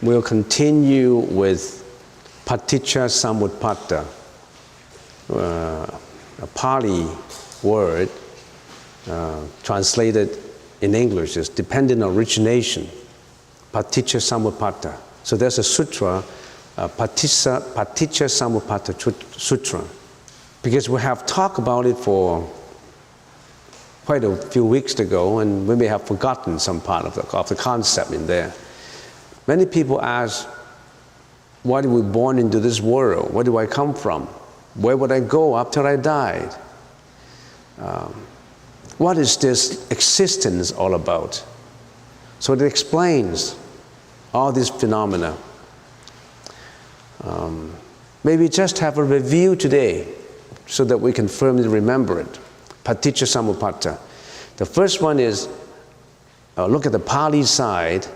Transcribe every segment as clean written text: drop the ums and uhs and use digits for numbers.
we'll continue with Paticca Samuppada, a Pali word translated in English is dependent origination, Paticca Samuppada. So there's a sutra, Paticca Samuppada Sutra, because we have talked about it for quite a few weeks ago, and we may have forgotten some part of the concept in there. Many people ask, why were we born into this world? Where do I come from? Where would I go after I died? What is this existence all about? So it explains all these phenomena. Maybe just have a review today so that we can firmly remember it. Paticca Samuppada. The first one is, look at the Pali side,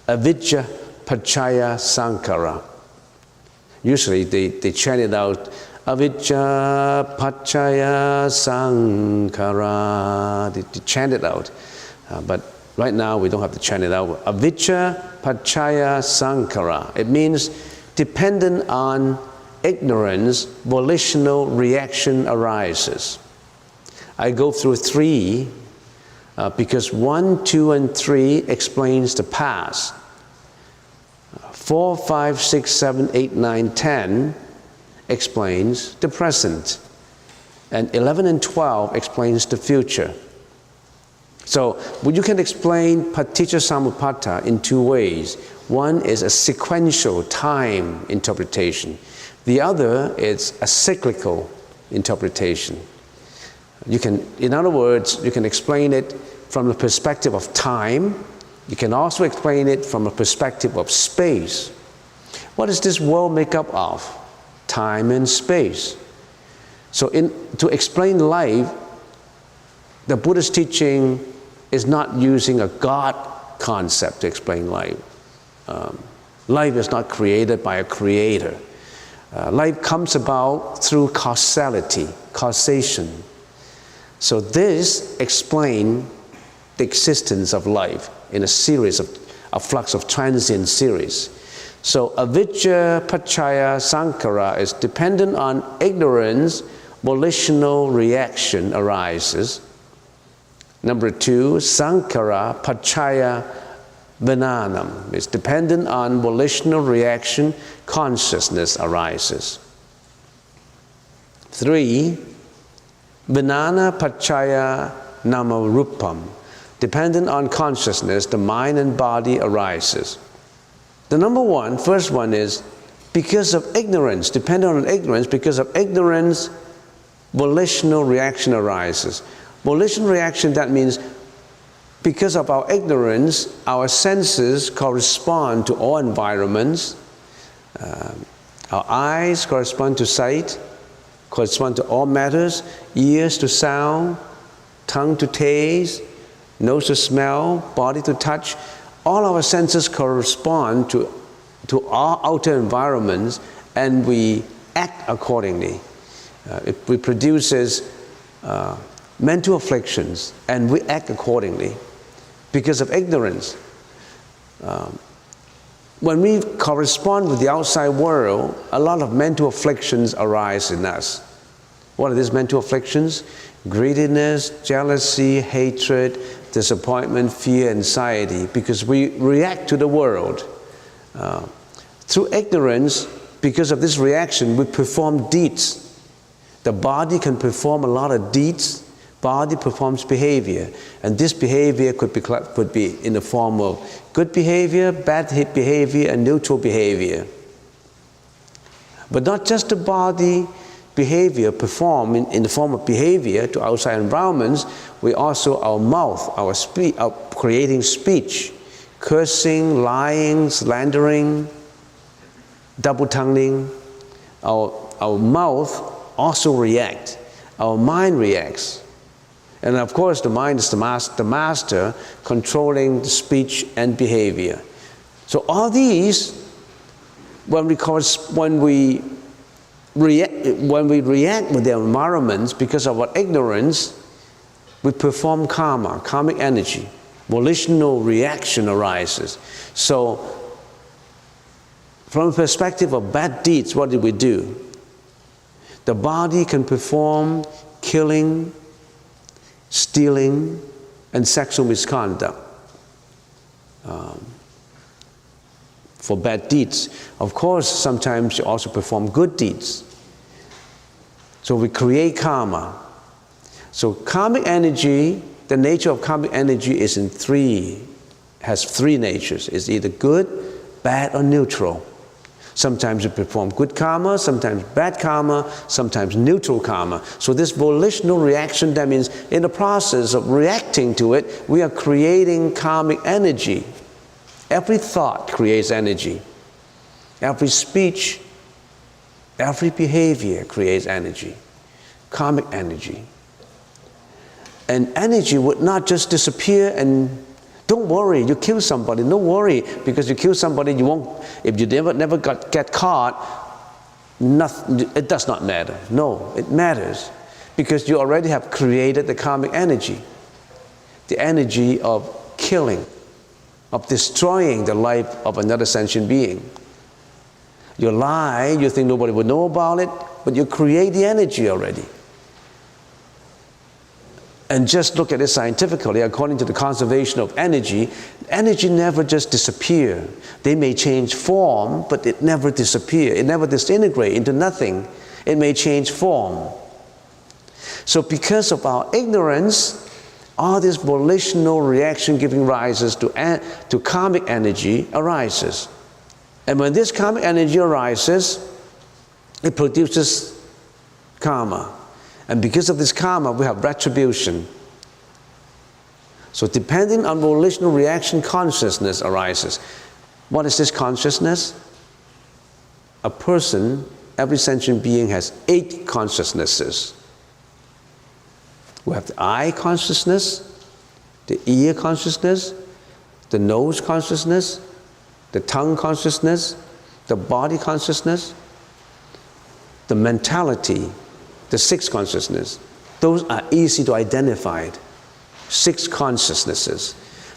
Avijja Paccaya Sankhara. Usually they chant it out, Avijja Paccaya Sankhara. They chant it out. But right now we don't have to chant it out. Avijja Paccaya Sankhara. It means dependent on ignorance, volitional reaction arises. I go through 3 because 1, 2, and 3 explains the past. 4, 5, 6, 7, 8, 9, 10 explains the present. And 11 and 12 explains the future. So you can explain Paticca Samuppada in 2 ways. One is a sequential time interpretation. The other is a cyclical interpretation. You can, in other words, you can explain it from the perspective of time. You can also explain it from a perspective of space. What is this world made up of? Time and space. So to explain life, the Buddhist teaching is not using a God concept to explain life. Life is not created by a creator. Life comes about through causality, causation. So this explains the existence of life in a series of flux of transient series. So Avijja Paccaya Sankhara is dependent on ignorance, volitional reaction arises. Number 2, Sankhara Paccaya Vijnanam is dependent on volitional reaction, consciousness arises. 3, Vijnana Paccaya Namarupam, dependent on consciousness, the mind and body arises. The first one is because of ignorance, dependent on ignorance, because of ignorance, volitional reaction arises. Volitional reaction, that means because of our ignorance, our senses correspond to all environments. Our eyes correspond to sight, correspond to all matters, ears to sound, tongue to taste, nose to smell, body to touch. All our senses correspond to our outer environments, and we act accordingly. It produces mental afflictions, and we act accordingly because of ignorance. When we correspond with the outside world, a lot of mental afflictions arise in us. What are these mental afflictions? Greediness, jealousy, hatred, disappointment, fear, anxiety, because we react to the world. Through ignorance, because of this reaction, we perform deeds. The body can perform a lot of deeds. Body performs behavior, and this behavior could be in the form of good behavior, bad behavior, and neutral behavior. But not just the body behavior perform in the form of behavior to outside environments, we also, our mouth, our creating speech, cursing, lying, slandering, double-tonguing. Our mouth also reacts. Our mind reacts. And of course, the mind is the master controlling the speech and behavior. So all these, when we react with the environments because of our ignorance, we perform karma, karmic energy. Volitional reaction arises. So From a perspective of bad deeds, what did we do? The body can perform killing, stealing, and sexual misconduct for bad deeds. Of course, sometimes you also perform good deeds. So we create karma. So karmic energy, the nature of karmic energy is has three natures. It's either good, bad, or neutral. Sometimes you perform good karma, sometimes bad karma, sometimes neutral karma. So this volitional reaction, that means in the process of reacting to it, we are creating karmic energy. Every thought creates energy. Every speech, every behavior creates energy, karmic energy. And energy would not just disappear and don't worry, you kill somebody. Don't worry, because you kill somebody, you won't. If you never get caught, it does not matter. No, it matters, because you already have created the karmic energy, the energy of killing, of destroying the life of another sentient being. You lie, you think nobody would know about it, but you create the energy already. And just look at it scientifically, according to the conservation of energy, energy never just disappears. They may change form, but it never disappears. It never disintegrates into nothing. It may change form. So because of our ignorance, all this volitional reaction giving rises to karmic energy arises. And when this karmic energy arises, it produces karma. And because of this karma, we have retribution. So depending on volitional reaction, consciousness arises. What is this consciousness? A person, every sentient being has 8 consciousnesses. We have the eye consciousness, the ear consciousness, the nose consciousness, the tongue consciousness, the body consciousness, the mentality, the 6 consciousness. Those are easy to identify. 6 consciousnesses.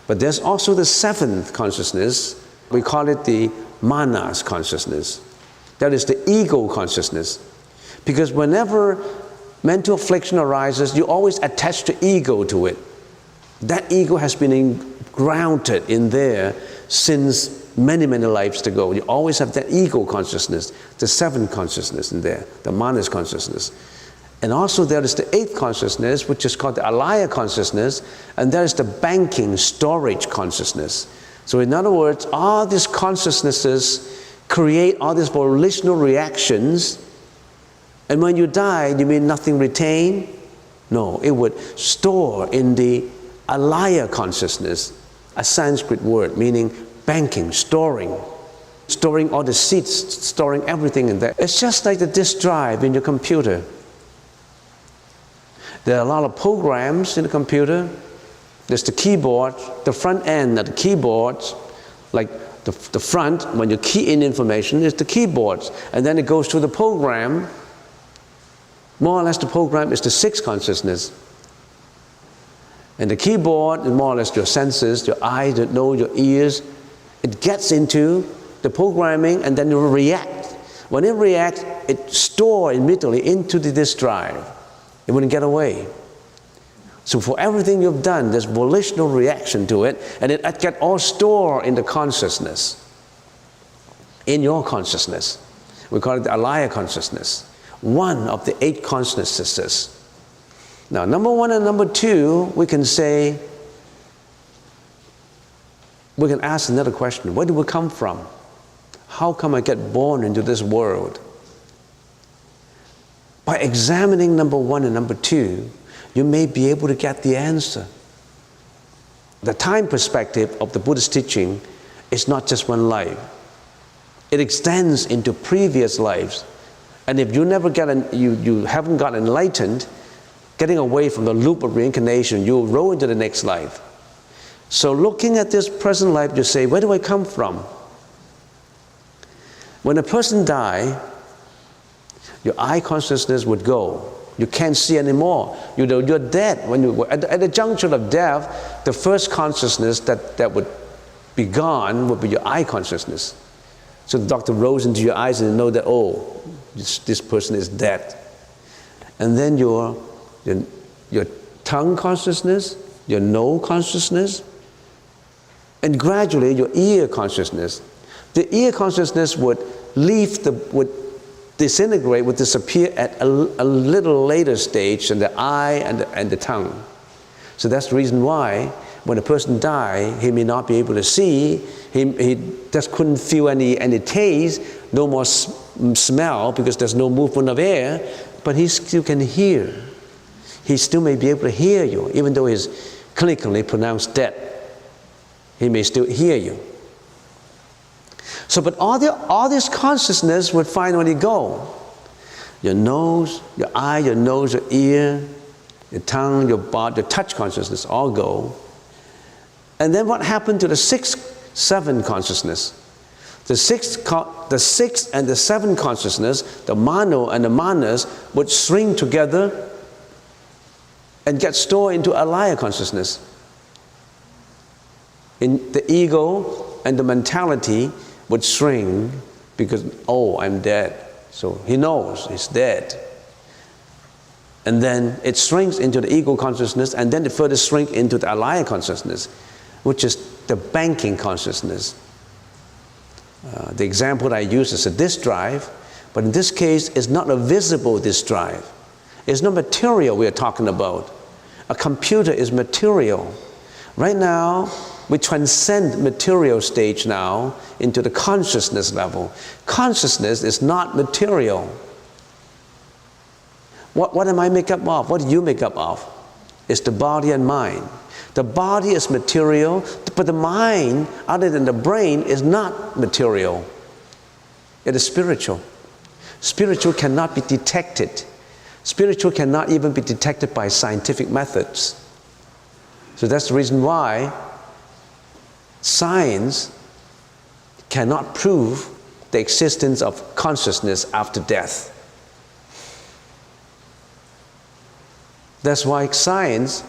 But there's also the 7th consciousness. We call it the manas consciousness. That is the ego consciousness. Because whenever mental affliction arises, you always attach the ego to it. That ego has been grounded in there since many, many lives ago. You always have that ego consciousness, the 7th consciousness in there, the manas consciousness. And also there is the 8th consciousness, which is called the alaya consciousness, and there is the banking, storage consciousness. So in other words, all these consciousnesses create all these volitional reactions, and when you die, you mean nothing retained? No, it would store in the alaya consciousness, a Sanskrit word meaning banking, storing all the seeds, storing everything in there. It's just like the disk drive in your computer. There are a lot of programs in the computer. There's the keyboard, the front end of the keyboards, like the front, when you key in information, is the keyboards. And then it goes to the program. More or less the program is the 6th consciousness. And the keyboard is more or less your senses, your eyes, your nose, your ears. It gets into the programming and then it will react. When it reacts, it stores immediately into the disk drive. It wouldn't get away. So for everything you've done, there's volitional reaction to it, and it gets all stored in the consciousness, in your consciousness. We call it the alaya consciousness, one of the 8 consciousnesses. Now, number 1 and number 2, we can say, we can ask another question. Where do we come from? How come I get born into this world? By examining number 1 and number 2, you may be able to get the answer. The time perspective of the Buddhist teaching is not just one life. It extends into previous lives. And if you haven't got enlightened, getting away from the loop of reincarnation, you'll roll into the next life. So looking at this present life, you say, where do I come from? When a person dies, your eye consciousness would go. You can't see anymore. You're dead. At the juncture of death, the first consciousness that would be gone would be your eye consciousness. So the doctor rolls into your eyes and you know that, oh, this person is dead. And then your tongue consciousness, your nose consciousness, and gradually your ear consciousness. The ear consciousness would disintegrate, would disappear at a little later stage than the eye and the tongue. So that's the reason why when a person dies, he may not be able to see, he just couldn't feel any taste, no more smell because there's no movement of air, but he still can hear. He still may be able to hear you, even though he's clinically pronounced dead. He may still hear you. So, but all this consciousness would finally go. Your nose, your eye, your nose, your ear, your tongue, your body, your touch consciousness all go. And then what happened to the 6, 7 consciousness? The 6 and the 7 consciousness, the mano and the manas, would shrink together and get stored into alaya consciousness. In the ego and the mentality would shrink because, oh, I'm dead. So he knows he's dead. And then it shrinks into the ego consciousness, and then it further shrinks into the alaya consciousness, which is the banking consciousness. The example I use is a disk drive, but in this case, it's not a visible disk drive. It's not material we are talking about. A computer is material. Right now, we transcend material stage now into the consciousness level. Consciousness is not material. What am I make up of? What do you make up of? It's the body and mind. The body is material, but the mind, other than the brain, is not material. It is spiritual. Spiritual cannot be detected. Spiritual cannot even be detected by scientific methods. So that's the reason why science cannot prove the existence of consciousness after death. That's why science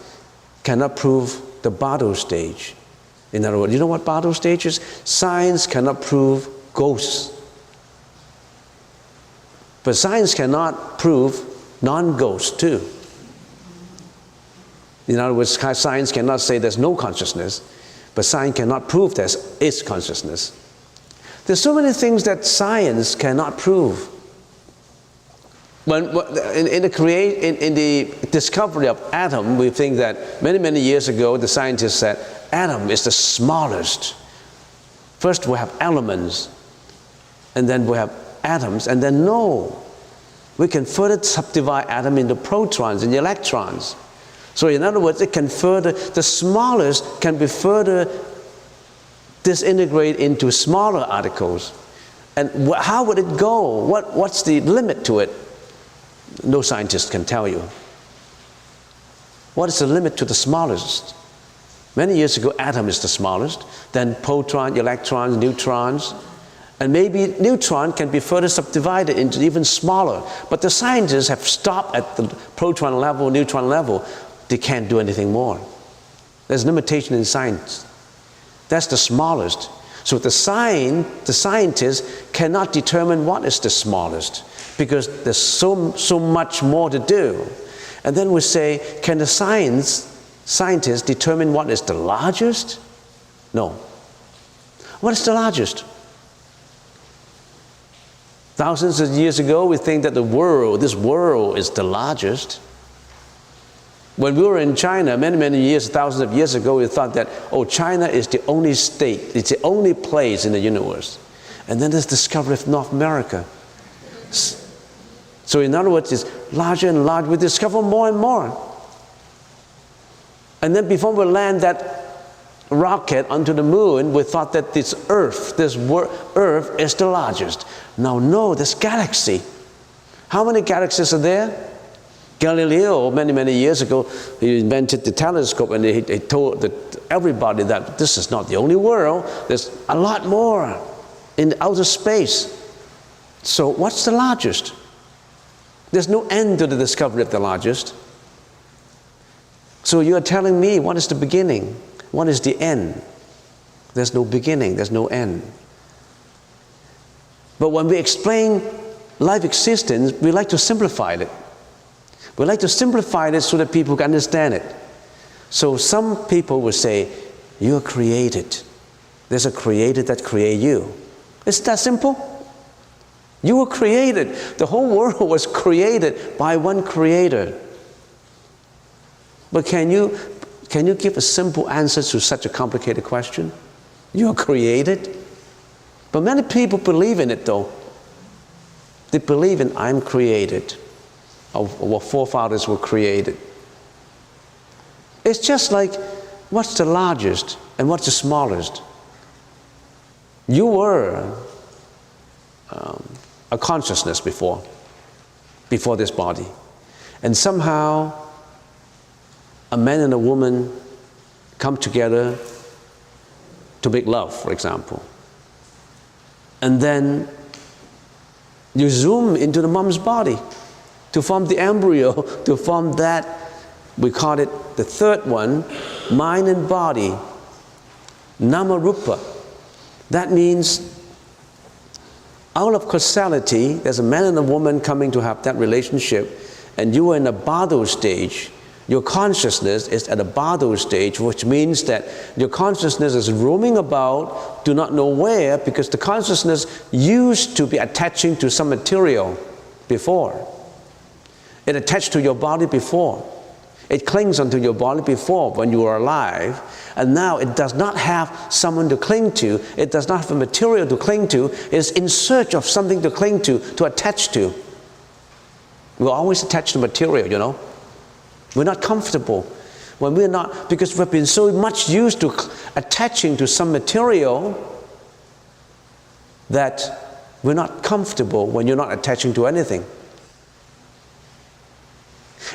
cannot prove the Bardo stage. In other words, you know what Bardo stage is? Science cannot prove ghosts. But science cannot prove non-ghosts too. In other words, science cannot say there's no consciousness, but science cannot prove there is consciousness. There's so many things that science cannot prove. In the discovery of atom, we think that many years ago, the scientists said, atom is the smallest. First we have elements, and then we have atoms, and then no. We can further subdivide atom into protons and electrons. So in other words, it can further, the smallest can be further disintegrated into smaller articles. And how would it go? What's the limit to it? No scientist can tell you. What is the limit to the smallest? Many years ago, atom is the smallest, then proton, electrons, neutrons, and maybe neutron can be further subdivided into even smaller. But the scientists have stopped at the proton level, neutron level. They can't do anything more. There's limitation in science. That's the smallest. So the scientists cannot determine what is the smallest because there's so much more to do. And then we say, can the scientists determine what is the largest? No. What is the largest? Thousands of years ago, we think that this world is the largest. When we were in China, many years, thousands of years ago, we thought that, oh, China is the only state, it's the only place in the universe. And then there's the discovery of North America. So in other words, it's larger and larger. We discover more and more. And then before we land that rocket onto the moon, we thought that this Earth is the largest. Now, no, this galaxy. How many galaxies are there? Galileo, many years ago, he invented the telescope, and he told everybody that this is not the only world. There's a lot more in outer space. So what's the largest? There's no end to the discovery of the largest. So you're telling me what is the beginning? What is the end? There's no beginning, there's no end. But when we explain life existence, we like to simplify it. We like to simplify it so that people can understand it. So some people will say, you are created. There's a creator that created you. It's that simple. You were created. The whole world was created by one creator. But can you give a simple answer to such a complicated question? You are created? But many people believe in it though. They believe in I'm created. Our forefathers were created. It's just like, what's the largest and what's the smallest? You were a consciousness before this body. And somehow, a man and a woman come together to make love, for example. And then you zoom into the mom's body to form the embryo, to form that, we call it the third one, mind and body, nama-rupa. That means out of causality, there's a man and a woman coming to have that relationship, and you are in a bardo stage. Your consciousness is at a bardo stage, which means that your consciousness is roaming about, do not know where, because the consciousness used to be attaching to some material before. It attached to your body before. It clings onto your body before when you were alive, and now it does not have someone to cling to, it does not have a material to cling to, it is in search of something to cling to attach to. We're always attached to material, you know. We're not comfortable when we're not, because we've been so much used to attaching to some material that we're not comfortable when you're not attaching to anything.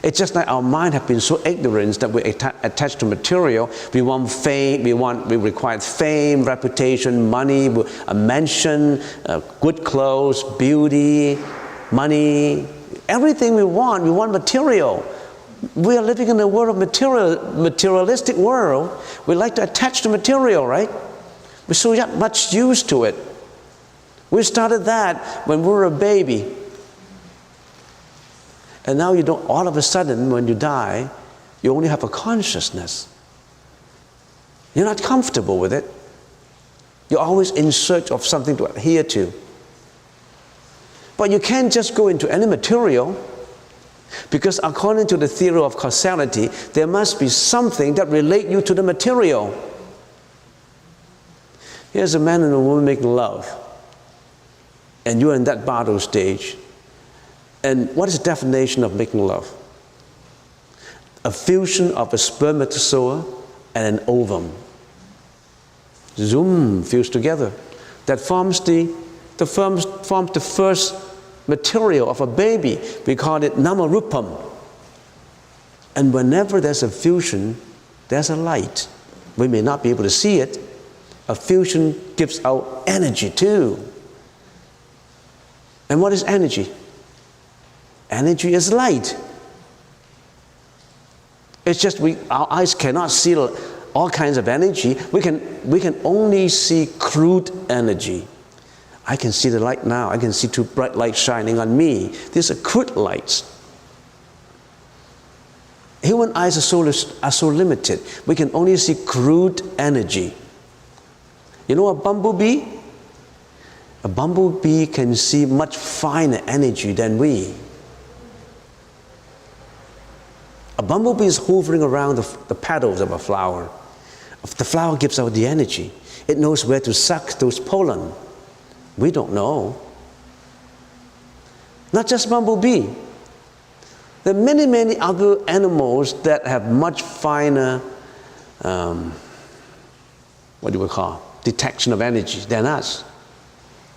It's just like our mind have been so ignorant that we attach to material. We want fame, we require fame, reputation, money, a mansion, good clothes, beauty, money, everything we want material. We are living in a world of materialistic world. We like to attach to material, right? We're so much used to it. We started that when we were a baby. And now you don't, all of a sudden, when you die, you only have a consciousness. You're not comfortable with it. You're always in search of something to adhere to. But you can't just go into any material, because according to the theory of causality, there must be something that relates you to the material. Here's a man and a woman making love, and you're in that bardo stage. And what is the definition of making love? A fusion of a spermatozoa and an ovum. Zoom, fuse together. That forms the first material of a baby. We call it nama-rupam. And whenever there's a fusion, there's a light. We may not be able to see it. A fusion gives out energy too. And what is energy? Energy is light. It's just our eyes cannot see all kinds of energy. We can only see crude energy. I can see the light now. I can see two bright lights shining on me. These are crude lights. Human eyes are so limited. We can only see crude energy. You know a bumblebee? A bumblebee can see much finer energy than we. A bumblebee is hovering around the petals of a flower. The flower gives out the energy. It knows where to suck those pollen. We don't know. Not just bumblebee. There are many, many other animals that have much finer, what do we call, detection of energy than us.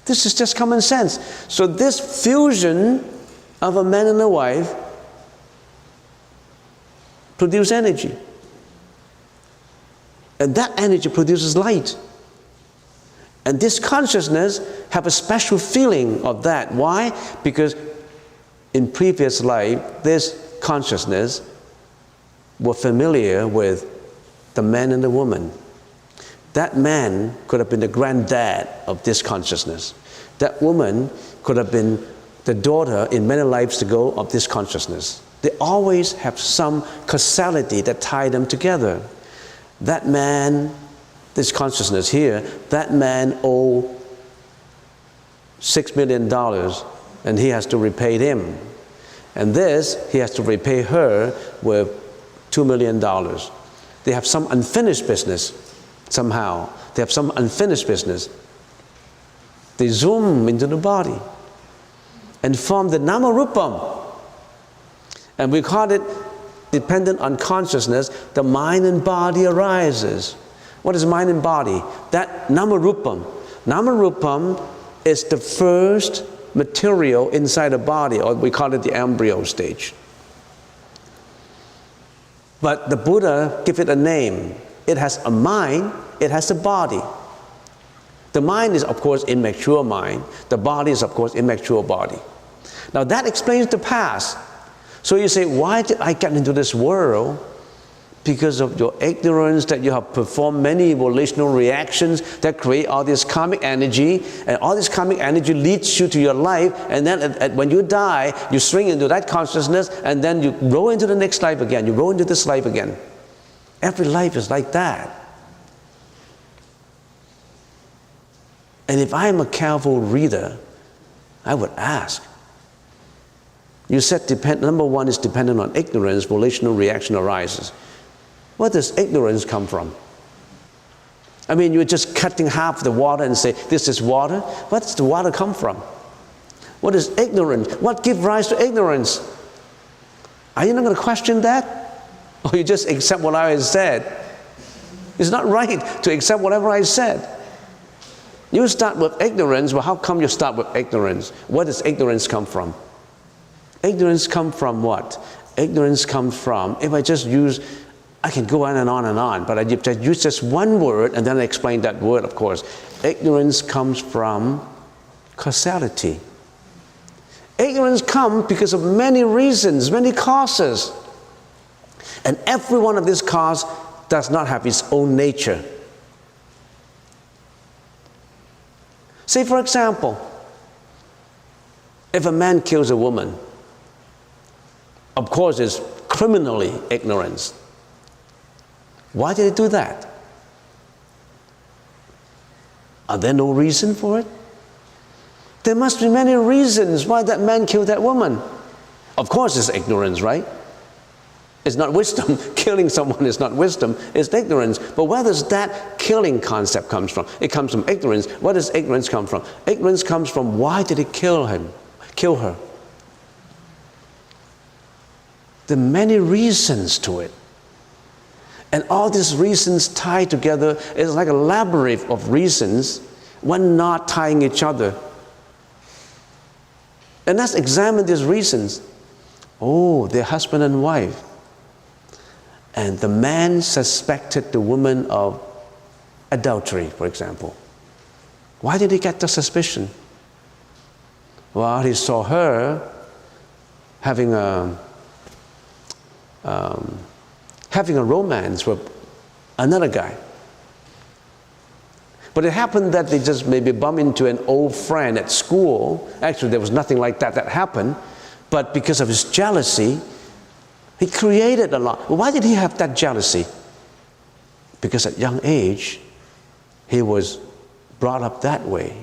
This is just common sense. So this fusion of a man and a wife produce energy. And that energy produces light. And this consciousness have a special feeling of that. Why? Because in previous life, this consciousness were familiar with the man and the woman. That man could have been the granddad of this consciousness. That woman could have been the daughter in many lives ago of this consciousness. They always have some causality that tie them together. That man, this consciousness here, that man owed $6 million and he has to repay him. And this, he has to repay her with $2 million. They have some unfinished business somehow. They have some unfinished business. They zoom into the body and form the Namarupam. And we call it, dependent on consciousness, the mind and body arises. What is mind and body? That Namarupam. Namarupam is the first material inside the body, or we call it the embryo stage. But the Buddha gave it a name. It has a mind, it has a body. The mind is, of course, immature mind. The body is, of course, immature body. Now that explains the past. So you say, why did I get into this world? Because of your ignorance, that you have performed many volitional reactions that create all this karmic energy, and all this karmic energy leads you to your life, and then when you die, you swing into that consciousness, and then you roll into the next life again, you roll into this life again. Every life is like that. And if I am a careful reader, I would ask, you said number one is dependent on ignorance, volitional reaction arises. Where does ignorance come from? I mean, you're just cutting half the water and say, this is water. Where does the water come from? What is ignorance? What gives rise to ignorance? Are you not going to question that? Or you just accept what I said? It's not right to accept whatever I said. You start with ignorance. Well, how come you start with ignorance? Where does ignorance come from? Ignorance comes from what? Ignorance comes from, if I just use, I can go on and on and on, but I just use just one word and then I explain that word, of course. Ignorance comes from causality. Ignorance comes because of many reasons, many causes. And every one of these causes does not have its own nature. Say, for example, if a man kills a woman, of course it's criminally ignorance. Why did he do that? Are there no reason for it? There must be many reasons why that man killed that woman. Of course it's ignorance, right? It's not wisdom. Killing someone is not wisdom, it's ignorance. But where does that killing concept come from? It comes from ignorance. Where does ignorance come from? Ignorance comes from, why did he kill her? There are many reasons to it. And all these reasons tied together is like a labyrinth of reasons, one knot tying each other. And let's examine these reasons. Oh, they're husband and wife. And the man suspected the woman of adultery, for example. Why did he get the suspicion? Well, he saw her having a romance with another guy. But it happened that they just maybe bumped into an old friend at school. Actually, there was nothing like that happened. But because of his jealousy, he created a lot. Why did he have that jealousy? Because at young age, he was brought up that way.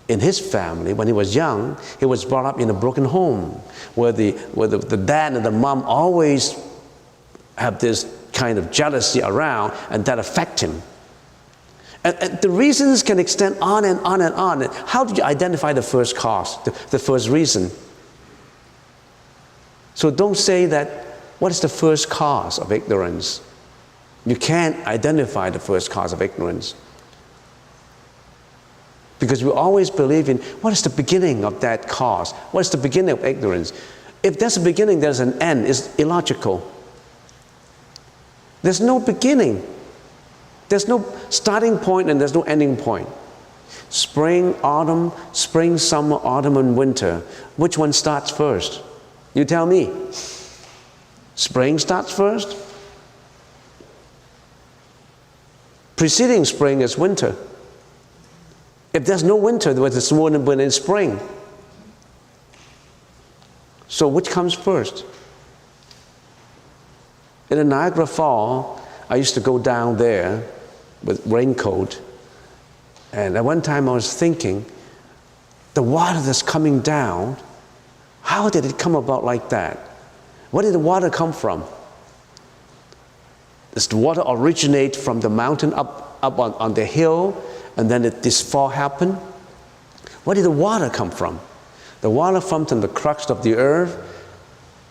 In his family, when he was young, he was brought up in a broken home, where the dad and the mom always have this kind of jealousy around, and that affect him. And the reasons can extend on and on and on. How did you identify the first cause, the first reason? So don't say that, what is the first cause of ignorance? You can't identify the first cause of ignorance. Because we always believe in, what is the beginning of that cause? What is the beginning of ignorance? If there's a beginning, there's an end. It's illogical. There's no beginning. There's no starting point and there's no ending point. Spring, summer, autumn, and winter. Which one starts first? You tell me. Spring starts first? preceding spring is winter. If there's no winter, there wouldn't be any spring. So which comes first? In the Niagara Falls, I used to go down there with raincoat, and at one time I was thinking, the water that's coming down, how did it come about like that? Where did the water come from? Does the water originate from the mountain up on the hill, and then this fall happened? Where did the water come from? The water from the crust of the earth,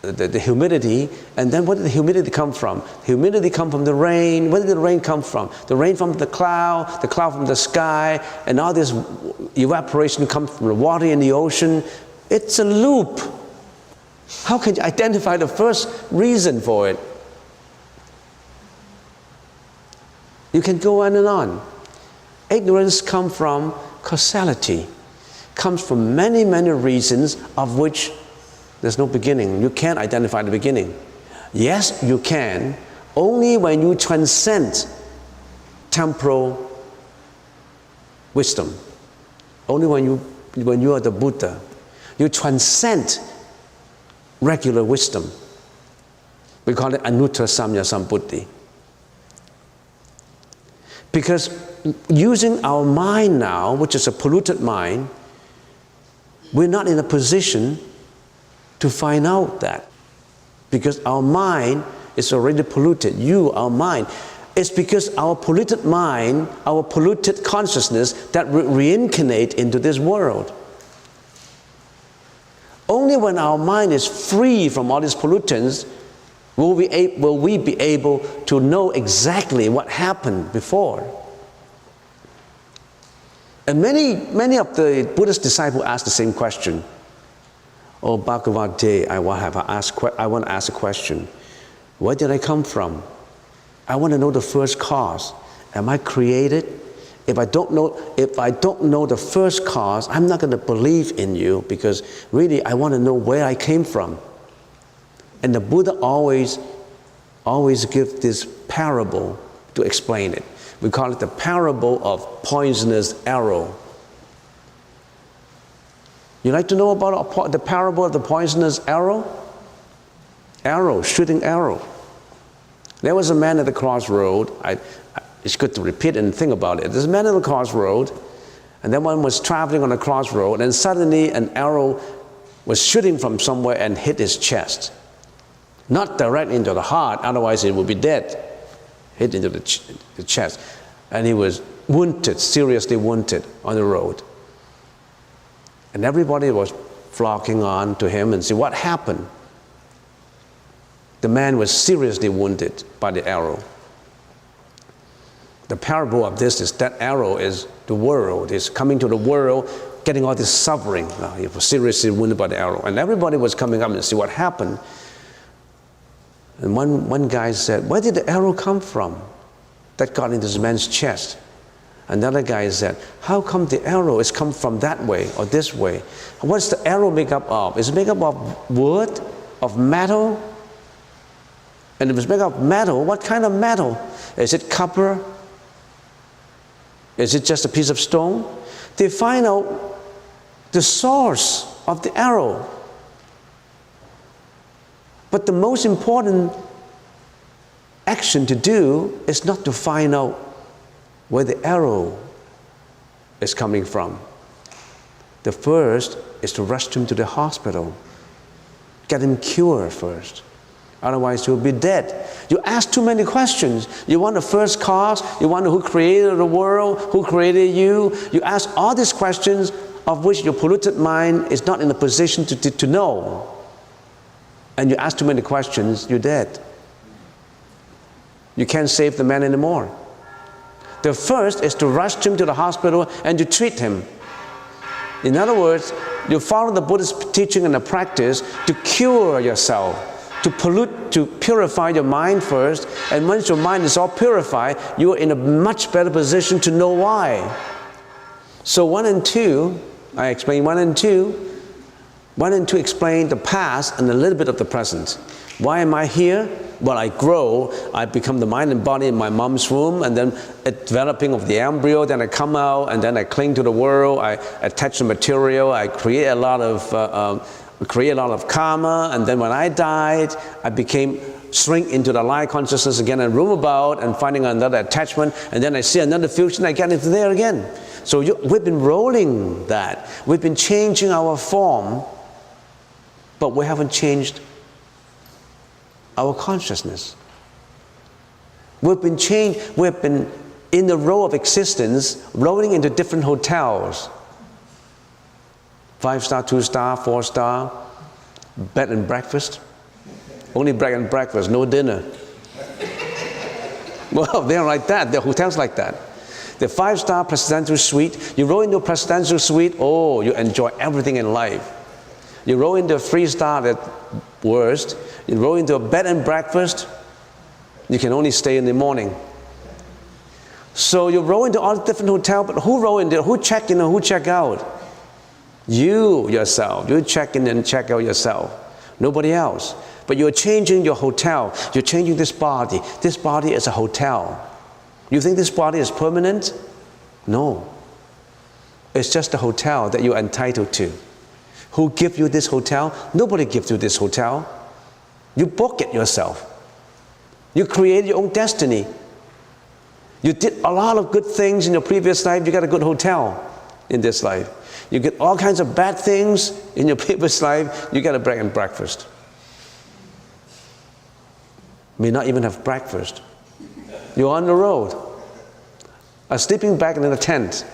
the humidity, and then where did the humidity come from? The humidity come from the rain. Where did the rain come from? The rain from the cloud from the sky, and all this evaporation comes from the water in the ocean. It's a loop. How can you identify the first reason for it? You can go on and on. Ignorance comes from causality, comes from many, many reasons of which there's no beginning. You can't identify the beginning. Yes, you can, only when you transcend temporal wisdom. Only when you are the Buddha. You transcend regular wisdom. We call it Anuttara Samya Sambuddhi. Because using our mind now, which is a polluted mind, we're not in a position to find out that. Because our mind is already polluted. Our mind. It's because our polluted mind, our polluted consciousness that reincarnate into this world. Only when our mind is free from all these pollutants will we be able to know exactly what happened before. And many of the Buddhist disciples ask the same question. Oh, Bhagavate, I want to ask a question. Where did I come from? I want to know the first cause. Am I created? If I don't know the first cause, I'm not going to believe in you, because really I want to know where I came from. And the Buddha always gives this parable to explain it. We call it the parable of poisonous arrow. You like to know about the parable of the poisonous arrow? Shooting arrow. There was a man at the crossroad. It's good to repeat and think about it. There's a man at the crossroad, and then one was traveling on the crossroad, and suddenly an arrow was shooting from somewhere and hit his chest. Not directly into the heart, otherwise he would be dead. Hit into the chest. And he was wounded, seriously wounded on the road. And everybody was flocking on to him and said, what happened? The man was seriously wounded by the arrow. The parable of this is that arrow is the world. It's coming to the world, getting all this suffering. He was seriously wounded by the arrow. And everybody was coming up and see what happened. And one guy said, where did the arrow come from that got into this man's chest? Another guy said, how come the arrow is come from that way or this way? What's the arrow made up of? Is it made up of wood, of metal? And if it's made up of metal, what kind of metal? Is it copper? Is it just a piece of stone? They find out the source of the arrow. But the most important action to do is not to find out where the arrow is coming from. The first is to rush him to the hospital. Get him cured first. Otherwise he'll be dead. You ask too many questions. You want the first cause. You want who created the world, who created you. You ask all these questions of which your polluted mind is not in a position to know. And you ask too many questions, you're dead. You can't save the man anymore. The first is to rush him to the hospital and to treat him. In other words, you follow the Buddhist teaching and the practice to cure yourself, to purify your mind first, and once your mind is all purified, you are in a much better position to know why. So 1 and 2, I explain 1 and 2. 1 and 2 explain the past and a little bit of the present. Why am I here? while I grow, I become the mind and body in my mom's womb, and then developing of the embryo, then I come out, and then I cling to the world, I attach to material, I create a lot of karma, and then when I died, I became shrink into the light consciousness again and roam about and finding another attachment, and then I see another fusion, I get into there again. So we've been rolling that. We've been changing our form, but we haven't changed our consciousness. We've been in the row of existence, rolling into different hotels. 5-star, 2-star, 4-star, bed and breakfast. Only bed and breakfast, no dinner. Well, they're like that. They're hotels like that. The 5-star presidential suite, you roll into a presidential suite, oh, you enjoy everything in life. You roll into a 3-star at worst, you roll into a bed and breakfast, you can only stay in the morning. So you roll into all different hotels, but who roll in there? Who check in and who check out? You yourself. You check in and check out yourself. Nobody else. But you're changing your hotel. You're changing this body. This body is a hotel. You think this body is permanent? No. It's just a hotel that you're entitled to. Who gives you this hotel? Nobody gives you this hotel. You book it yourself. You create your own destiny. You did a lot of good things in your previous life, you got a good hotel in this life. You get all kinds of bad things in your previous life, you get a bed and breakfast. May not even have breakfast. You're on the road. A sleeping bag in a tent.